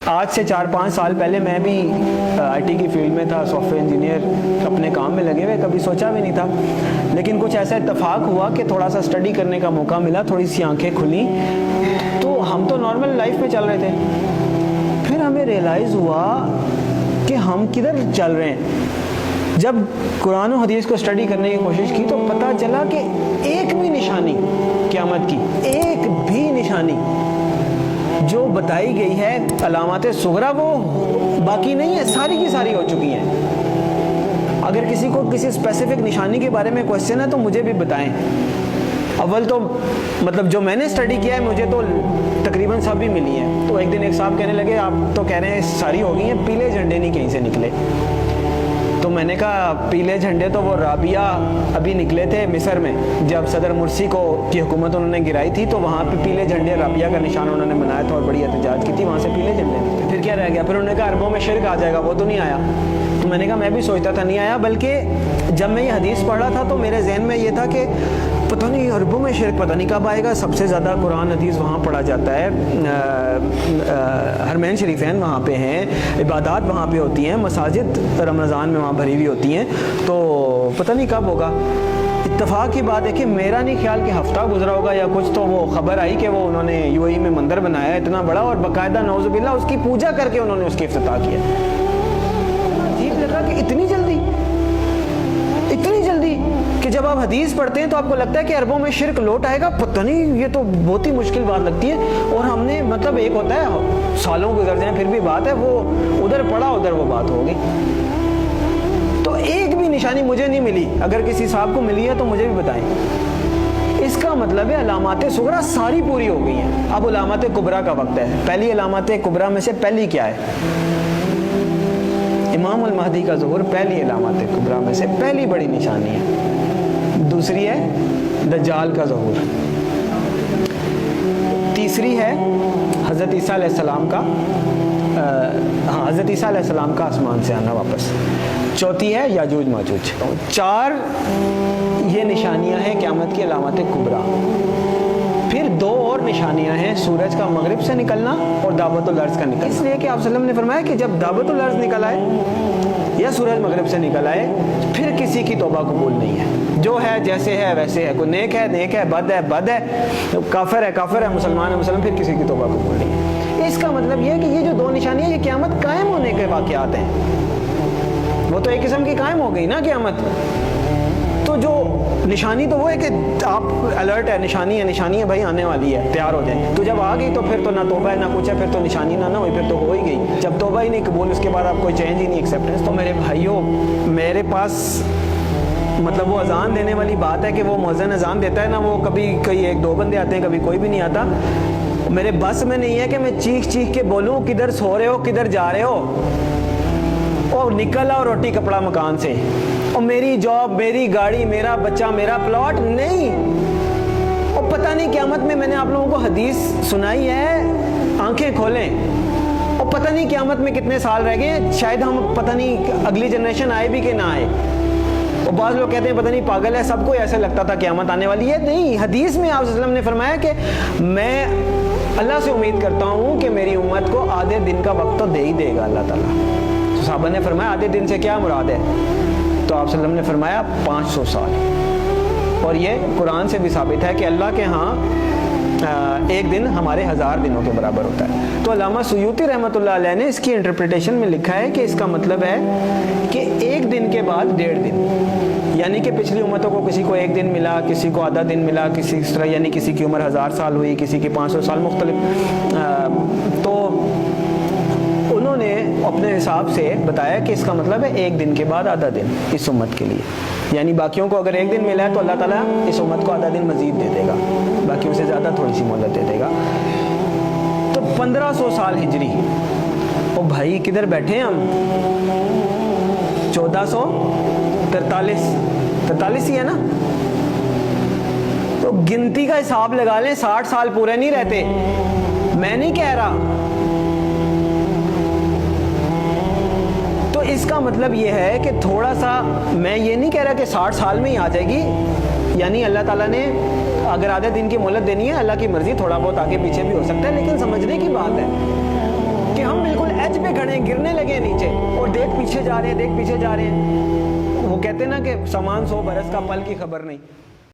آج سے 4-5 سال پہلے میں بھی آئی ٹی کی فیلڈ میں تھا، سافٹ ویئر انجینئر، اپنے کام میں لگے ہوئے، کبھی سوچا بھی نہیں تھا، لیکن کچھ ایسا اتفاق ہوا کہ تھوڑا سا اسٹڈی کرنے کا موقع ملا، تھوڑی سی آنکھیں کھلیں، تو ہم تو نارمل لائف میں چل رہے تھے، پھر ہمیں ریئلائز ہوا کہ ہم کدھر چل رہے ہیں۔ جب قرآن و حدیث کو اسٹڈی کرنے کی کوشش کی تو پتہ چلا کہ ایک بھی نشانی قیامت کی، ایک بھی نشانی جو بتائی گئی ہے علامات صغریٰ وہ باقی نہیں ہے، ساری کی ساری ہو چکی ہیں۔ اگر کسی کو کسی اسپیسیفک نشانی کے بارے میں کوشچن ہے تو مجھے بھی بتائیں۔ اول تو مطلب جو میں نے اسٹڈی کیا ہے مجھے تو تقریباً سب بھی ملی ہیں۔ تو ایک دن ایک صاحب کہنے لگے آپ تو کہہ رہے ہیں ساری ہو گئی ہیں، پیلے جھنڈے نہیں کہیں سے نکلے۔ تو میں نے کہا پیلے جھنڈے تو وہ رابعہ ابھی نکلے تھے مصر میں، جب صدر مرسی کی حکومت انہوں نے گرائی تھی تو وہاں پہ پیلے جھنڈے رابعہ کا نشان انہوں نے بنایا تھا اور بڑی احتجاج کی تھی، وہاں سے پیلے جھنڈے نکلے۔ پھر کیا رہ گیا؟ پھر انہوں نے کہا عربوں میں شرک آ جائے گا، وہ تو نہیں آیا۔ تو میں نے کہا میں بھی سوچتا تھا نہیں آیا، بلکہ جب میں یہ حدیث پڑھ رہا تھا تو میرے ذہن میں یہ تھا کہ پتہ نہیں عربوں میں شرک پتہ نہیں کب آئے گا۔ سب سے زیادہ قرآن حدیث وہاں پڑھا جاتا ہے، حرمین شریفین وہاں پہ ہیں، عبادات وہاں پہ ہوتی ہیں، مساجد رمضان میں وہاں بھری ہوئی ہوتی ہیں، تو پتہ نہیں کب ہوگا۔ اتفاق کی بات ہے کہ میرا نہیں خیال کہ ہفتہ گزرا ہوگا یا کچھ، تو وہ خبر آئی کہ وہ انہوں نے UAE میں مندر بنایا اتنا بڑا اور باقاعدہ نعوذ باللہ اس کی پوجا کر کے انہوں نے اس کی افتتاح کیا۔ عجیب لگا کہ اتنی جلدی کہ جب آپ حدیث پڑھتے ہیں تو آپ کو لگتا ہے کہ عربوں میں شرک لوٹ آئے گا، پتہ نہیں، یہ تو بہت ہی مشکل بات لگتی ہے۔ اور ہم نے مطلب ایک ہوتا ہے سالوں گزر جائیں پھر بھی بات ہے، وہ ادھر پڑھا ادھر وہ بات ہوگی۔ تو ایک بھی نشانی مجھے نہیں ملی، اگر کسی صاحب کو ملی ہے تو مجھے بھی بتائیں۔ اس کا مطلب ہے علامات صغریٰ ساری پوری ہو گئی ہیں، اب علامات کبریٰ کا وقت ہے۔ پہلی علامات کبریٰ میں سے پہلی کیا ہے؟ امام المہدی کا ظہور پہلی علامات کبریٰ میں سے پہلی بڑی نشانی ہے۔ دوسری ہے دجال کا ظہور، تیسری ہے حضرت عیسیٰ علیہ السلام کا حضرت عیسیٰ علیہ السلام کا آسمان سے آنا واپس، چوتھی ہے یاجوج ماجوج۔ 4 یہ نشانیاں ہیں قیامت کی علامات کبریٰ۔ پھر 2 اور نشانیاں ہیں، سورج کا مغرب سے نکلنا اور دعوت الارض کا نکلنا۔ اس لیے کہ آپ صلی اللہ علیہ وسلم نے فرمایا کہ جب دعوت الارض نکل آئے یا سورج مغرب سے نکل آئے پھر کسی کی توبہ قبول نہیں ہے، جو ہے جیسے ہے ویسے ہے، کوئی نیک ہے بد ہے، کافر ہے مسلمان ہے پھر کسی کی توبہ قبول نہیں ہے۔ اس کا مطلب یہ ہے کہ یہ جو 2 نشانیاں یہ قیامت قائم ہونے کے واقعات ہیں، وہ تو ایک قسم کی قائم ہو گئی نا قیامت۔ تو جو نشانی تو وہ ہے کہ آپ الرٹ ہے، نشانی ہے بھائی آنے والی ہے، تیار ہو جائیں۔ تو جب آ گئی تو پھر تو نہ توبہ ہے نہ کچھ ہے، پھر تو نشانی نہ ہوئی، پھر تو ہو ہی گئی۔ جب توبہ ہی نہیں قبول، اس کے بعد آپ کوئی چینج ہی نہیں، ایکسیپٹنس۔ تو میرے بھائیوں، میرے پاس مطلب وہ اذان دینے والی بات ہے کہ وہ مؤذن اذان دیتا ہے نا، وہ کبھی کوئی 1-2 بندے آتے ہیں، کبھی کوئی بھی نہیں آتا۔ میرے بس میں نہیں ہے کہ میں چیخ کے بولوں کدھر سو رہے ہو، کدھر جا رہے ہو، اور نکل آؤ روٹی کپڑا مکان سے، اور میری جاب، میری گاڑی، میرا بچہ، میرا پلاٹ نہیں۔ اور پتہ نہیں قیامت میں نے آپ لوگوں کو حدیث سنائی ہے، آنکھیں کھولیں، اور پتہ نہیں قیامت میں کتنے سال رہ گئے، شاید ہم پتہ نہیں اگلی جنریشن آئے بھی کہ نہ آئے۔ اور بعض لوگ کہتے ہیں پتہ نہیں پاگل ہے، سب کو ایسے لگتا تھا قیامت آنے والی ہے۔ نہیں، حدیث میں آپ صلی اللہ علیہ وسلم نے فرمایا کہ میں اللہ سے امید کرتا ہوں کہ میری امت کو آدھے دن کا وقت تو دے ہی دے گا اللہ تعالیٰ۔ تو صحابہ نے فرمایا آدھے دن سے کیا مراد ہے؟ تو آپ صلی اللہ علیہ وسلم نے فرمایا 500 سال۔ اور یہ قرآن سے بھی ثابت ہے کہ اللہ کے ہاں ایک دن ہمارے 1000 دنوں کے برابر ہوتا ہے۔ تو علامہ سیوطی رحمۃ اللہ علیہ نے اس کی انٹرپریٹیشن میں لکھا ہے کہ اس کا مطلب ہے کہ ایک دن کے بعد 1.5 دن، یعنی کہ پچھلی امتوں کو کسی کو 1 دن ملا، کسی کو آدھا دن ملا، کسی اس طرح، یعنی کسی کی عمر 1000 سال ہوئی، کسی کی 500 سال، مختلف۔ تو انہوں نے اپنے حساب سے بتایا کہ اس کا مطلب ہے 1 دن کے بعد آدھا دن اس امت کے لیے، یعنی باقیوں کو اگر 1 دن ملا ہے تو اللہ تعالیٰ اس امت کو آدھا دن مزید دے دے گا، باقیوں سے زیادہ تھوڑی سی مہلت دے دے گا۔ تو 1500 سال ہجری، او بھائی کدھر بیٹھے ہیں ہم؟ 1443 ہی ہے نا؟ تو گنتی کا حساب لگا لیں، 60 سال پورے نہیں رہتے۔ میں نہیں کہہ رہا، تو اس کا مطلب یہ ہے کہ تھوڑا سا، میں یہ نہیں کہہ رہا کہ 60 سال میں ہی آ جائے گی، یعنی اللہ تعالیٰ نے اگر آدھے دن کی مہلت دینی ہے، اللہ کی مرضی، تھوڑا بہت آگے پیچھے بھی ہو سکتا ہے، لیکن سمجھنے کی بات ہے کہ ہم بالکل گرنے لگے نیچے اور دیکھ پیچھے جا رہے ہیں، دیکھ پیچھے جا رہے ہیں. وہ کہتے ہیں نا کہ سامان 100 برس کا، پل کی خبر نہیں.